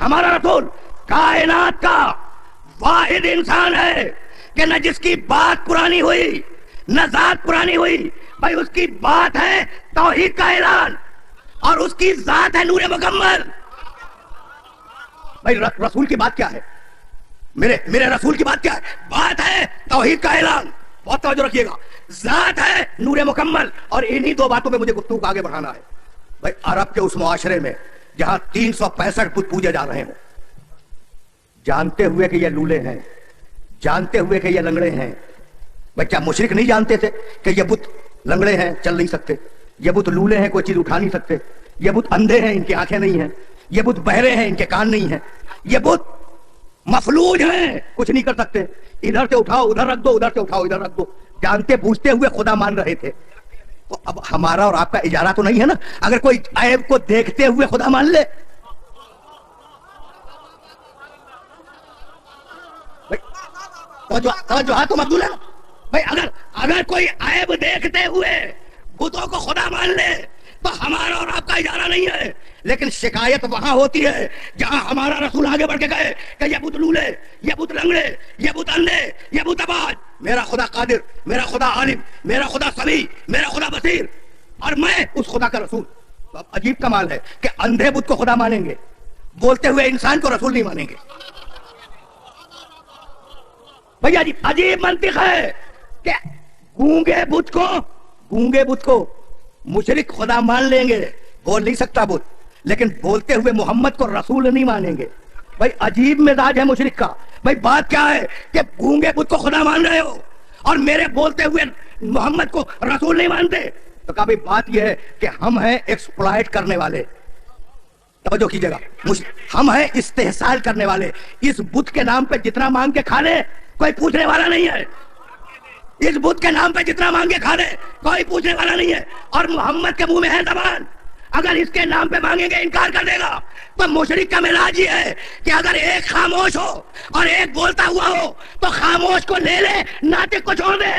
ہمارا رسول کائنات کا واحد انسان ہے کہ نہ جس کی بات پرانی ہوئی نہ ذات پرانی ہوئی، بھائی اس کی بات ہے توحید کا اعلان اور اس کی ذات ہے نور مکمل۔ بھائی رسول کی بات کیا ہے؟ میرے رسول کی بات کیا ہے؟ بات ہے توحید کا اعلان، بہت توجہ رکھیے گا، ذات ہے نور مکمل، اور انہی دو باتوں پہ مجھے گفتگو کو آگے بڑھانا ہے۔ بھائی عرب کے اس معاشرے میں جہاں 365 بت پوجے جا رہے ہوں، جانتے ہوئے کہ یہ لولے ہیں، جانتے ہوئے کہ یہ لنگڑے ہیں، بھائی کیا مشرک نہیں جانتے تھے کہ یہ بت لنگڑے ہیں چل نہیں سکتے، یہ بت لولے ہیں کوئی چیز اٹھا نہیں سکتے، یہ بت اندھے ہیں ان کی آنکھیں نہیں ہیں، یہ بت بہرے ہیں ان کے کان نہیں ہیں، یہ بت مفلوج ہیں کچھ نہیں کر سکتے، ادھر سے اٹھاؤ ادھر رکھ دو، ادھر سے اٹھاؤ ادھر رکھ دو، جانتے بوجھتے ہوئے خدا مان رہے تھے۔ تو اب ہمارا اور آپ کا اجارہ تو نہیں ہے نا اگر کوئی عیب کو دیکھتے ہوئے خدا مان لے۔ توجہ تو مقبول ہے نا بھائی، اگر کوئی عیب دیکھتے ہوئے بتوں کو خدا مان لے تو ہمارا اور آپ کا اجارہ نہیں ہے، لیکن شکایت وہاں ہوتی ہے جہاں ہمارا رسول آگے بڑھ کے کہے کہ یہ بت لولے، یہ بت لنگڑے، یہ بت اندھے، یہ بت اباج، میرا خدا قادر، میرا خدا عالم، میرا خدا سمیع، میرا خدا بصیر، اور میں اس خدا کا رسول۔ تو اب عجیب کمال ہے کہ اندھے بت کو خدا مانیں گے، بولتے ہوئے انسان کو رسول نہیں مانیں گے۔ بھیا عجیب منطق ہے کہ گونگے بت کو مشرک خدا مان لیں گے، بول نہیں سکتا بت، لیکن بولتے ہوئے محمد کو رسول نہیں مانیں گے۔ بھائی عجیب مزاج ہے مشرک کا۔ بھائی بات کیا ہے کہ گونگے بت کو خدا مان رہے ہو اور میرے بولتے ہوئے محمد کو رسول نہیں مانتے؟ تو کہا بھائی بات یہ ہے کہ ہم ہیں ایکسپلائٹ کرنے والے، توجہ کیجیے گا، ہم ہیں استحصال کرنے والے۔ اس بت کے نام پہ جتنا مانگ کے کھا لے کوئی پوچھنے والا نہیں ہے، اس بت کے نام پہ جتنا مانگے کھا لے کوئی پوچھنے والا نہیں ہے، اور محمد کے منہ میں ہے زبان، اگر اس کے نام پہ مانگیں گے انکار کر دے گا۔ تو مشرک کا مزاج یہ ہے کہ اگر ایک خاموش ہو اور ایک بولتا ہوا ہو تو خاموش کو لے لے، ناطق کو چھوڑ دے۔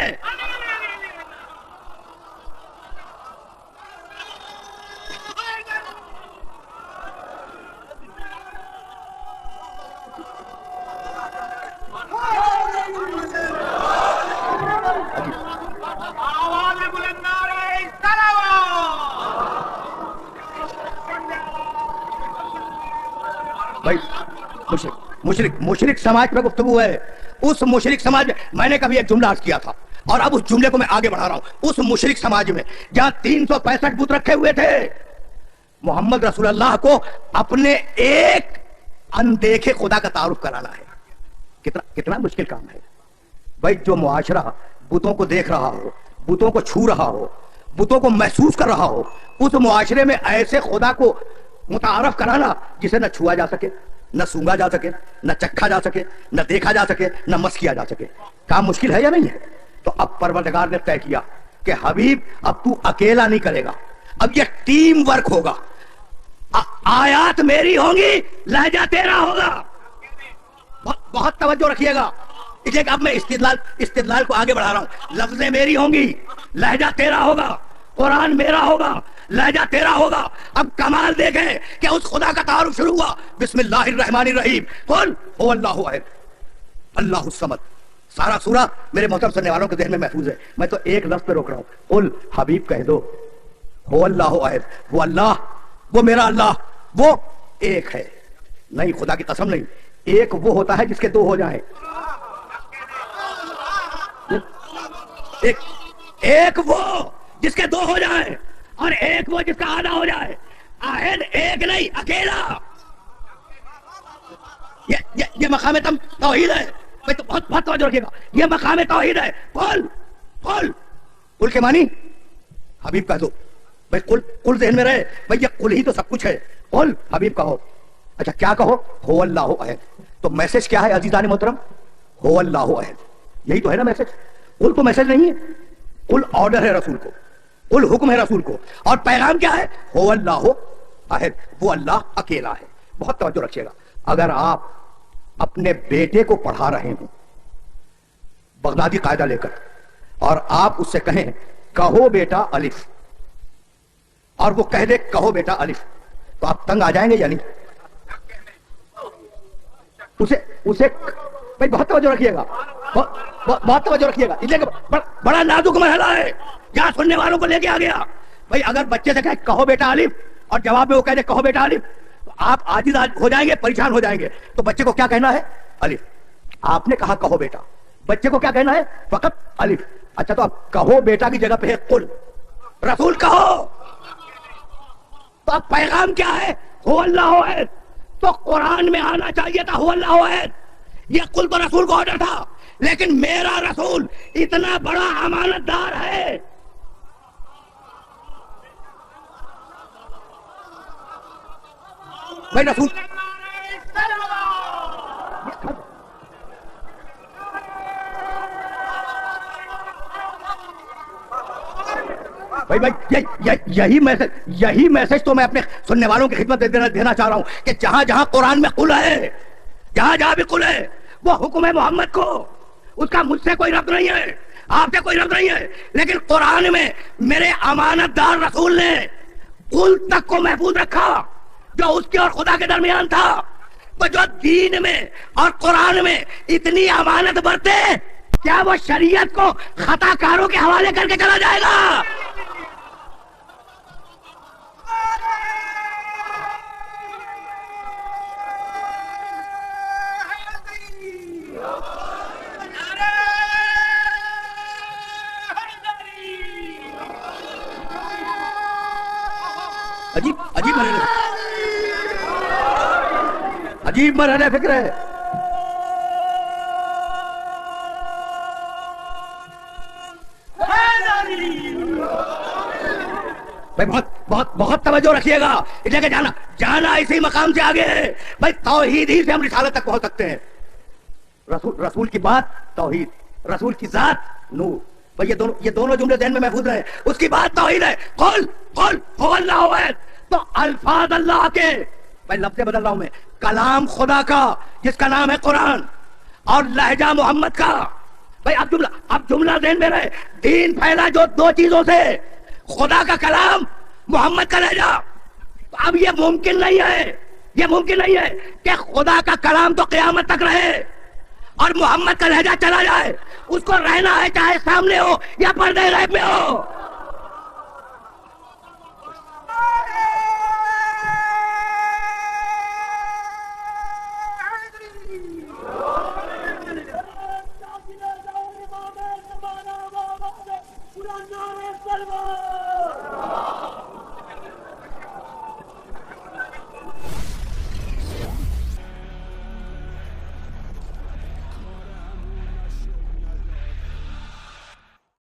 مشرک سماج پہ گفتگو ہے۔ اس مشرک سماج میں نے کبھی ایک جملہ عرض کیا تھا اور اب اس جملے کو میں آگے بڑھا رہا ہوں۔ اس مشرک سماج میں جہاں 365 بت رکھے ہوئے تھے، محمد رسول اللہ کو اپنے ایک اندیکھے خدا کا تعارف کرانا ہے۔ کتنا مشکل کام ہے بھائی۔ جو معاشرہ بتوں کو دیکھ رہا ہو، بتوں کو چھو رہا ہو، بتوں کو محسوس کر رہا ہو، اس معاشرے میں ایسے خدا کو متعارف کرانا جسے نہ چھوا جا سکے، نہ سونگا جا سکے، نہ چکھا جا سکے، نہ دیکھا جا سکے، نہ مس کیا جا سکے، کام مشکل ہے یا نہیں ہے؟ تو اب پروردگار نے طے کیا کہ حبیب اب تو اکیلا نہیں کرے گا، اب یہ ٹیم ورک ہوگا، آیات میری ہوں گی، لہجہ تیرا ہوگا۔ بہت توجہ رکھیے گا، اس لیے کہ اب میں استدلال کو آگے بڑھا رہا ہوں۔ لفظیں میری ہوں گی، لہجہ تیرا ہوگا، قرآن میرا ہوگا، لہجہ تیرا ہوگا۔ اب کمال دیکھیں کہ اس خدا کا تعارف شروع ہوا۔ بسم اللہ الرحمن الرحیم، قل هو اللہ احد اللہ الصمد۔ سارا سورہ میرے محترم سننے والوں کے ذہن میں محفوظ ہے، میں تو ایک لفظ پہ روک رہا ہوں، قل حبیب کہہ دو هو اللہ احد، وہ اللہ، وہ میرا اللہ، وہ ایک ہے۔ نہیں، خدا کی قسم نہیں، ایک وہ ہوتا ہے جس کے دو ہو جائیں، ایک وہ جس کے دو ہو جائیں اور ایک وہ جس کا آدھا ہو جائے۔ آہد ایک نہیں، اکیلا، یہ مقام توحید ہے۔ تو بہت توجہ رکھیے گا، یہ مقام توحید ہے۔ قل کے معنی حبیب کہہ دو بھائی، قل ذہن میں رہے بھائی، یہ قل ہی تو سب کچھ ہے۔ قل حبیب کہو، اچھا کیا کہو؟ هو اللہ احد۔ تو میسج کیا ہے عزیزان محترم؟ هو اللہ احد، یہی تو ہے نا میسج۔ قل تو میسج نہیں ہے، قل آرڈر ہے رسول کو، قل حکم ہے رسول کو، اور پیغام کیا ہے؟ هو اللہ احد، وہ اللہ اکیلا ہے۔ بہت توجہ رکھیے گا، اگر آپ اپنے بیٹے کو پڑھا رہے ہوں بغدادی قاعدہ لے کر اور آپ اس سے کہیں کہو بیٹا الف، اور وہ کہہ دے کہو بیٹا الف، تو آپ تنگ آ جائیں گے یا نہیں؟ اسے اسے بھائی بہت توجہ رکھیے گا، بہت توجہ رکھیے گا، بڑا نازک مرحلہ ہے جہاں سننے والوں کو لے کے آ گیا. بھائی اگر بچے سے کہے کہو بیٹا الف اور جواب میں وہ کہہ دے کہو بیٹا الف، تو آپ عاجز ہو جائیں گے، پریشان ہو جائیں گے. تو بچے کو کیا کہنا ہے؟ الف. آپ نے کہا کہو بیٹا، بچے کو کیا کہنا ہے؟ فقط الف. اچھا تو آپ کہو بیٹا کی جگہ پہ ہے قل، رسول کہو. تو اب پیغام کیا ہے؟ هو اللہ احد. تو قرآن میں آنا چاہیے تھا هو اللہ احد. یہ قل تو رسول کو آرڈر تھا، لیکن میرا رسول اتنا بڑا امانت دار ہے. بھائی رسول یہی میسج تو میں اپنے سننے والوں کی خدمت دینا چاہ رہا ہوں کہ جہاں جہاں قرآن میں قل ہے، جہاں جہاں بھی قل ہے، وہ حکم ہے محمد کو. اس کا مجھ سے کوئی ربط نہیں ہے، آپ سے کوئی ربط نہیں ہے. لیکن قرآن میں میرے امانت دار رسول نے قل تک کو محفوظ رکھا جو اس کے اور خدا کے درمیان تھا. تو جو دین میں اور قرآن میں اتنی امانت برتے، کیا وہ شریعت کو خطا کاروں کے حوالے کر کے چلا جائے گا؟ عجیب مرحلہ فکر ہے. بہت توجہ رکھیے گا، اس لیے کہ جانا اسی مقام سے آگے ہے. بھائی توحید ہی سے ہم رسالت تک پہنچ سکتے ہیں. رسول کی بات توحید، رسول کی ذات نور. بھائی یہ دونوں جملے ذہن میں محفوظ رہے. اس کی بات توحید ہے. قل هو اللہ احد. تو الفاظ اللہ کے، بھائی لفظ بدل رہا ہوں میں، کلام خدا کا جس کا نام ہے قرآن اور لہجہ محمد کا. بھائی اب جملہ ذہن میں رہے. دین پھیلا جو دو چیزوں سے، خدا کا کلام، محمد کا لہجہ. اب یہ ممکن نہیں ہے کہ خدا کا کلام تو قیامت تک رہے اور محمد کا لہجہ چلا جائے. اس کو رہنا ہے چاہے سامنے ہو یا پردے غیب میں ہو.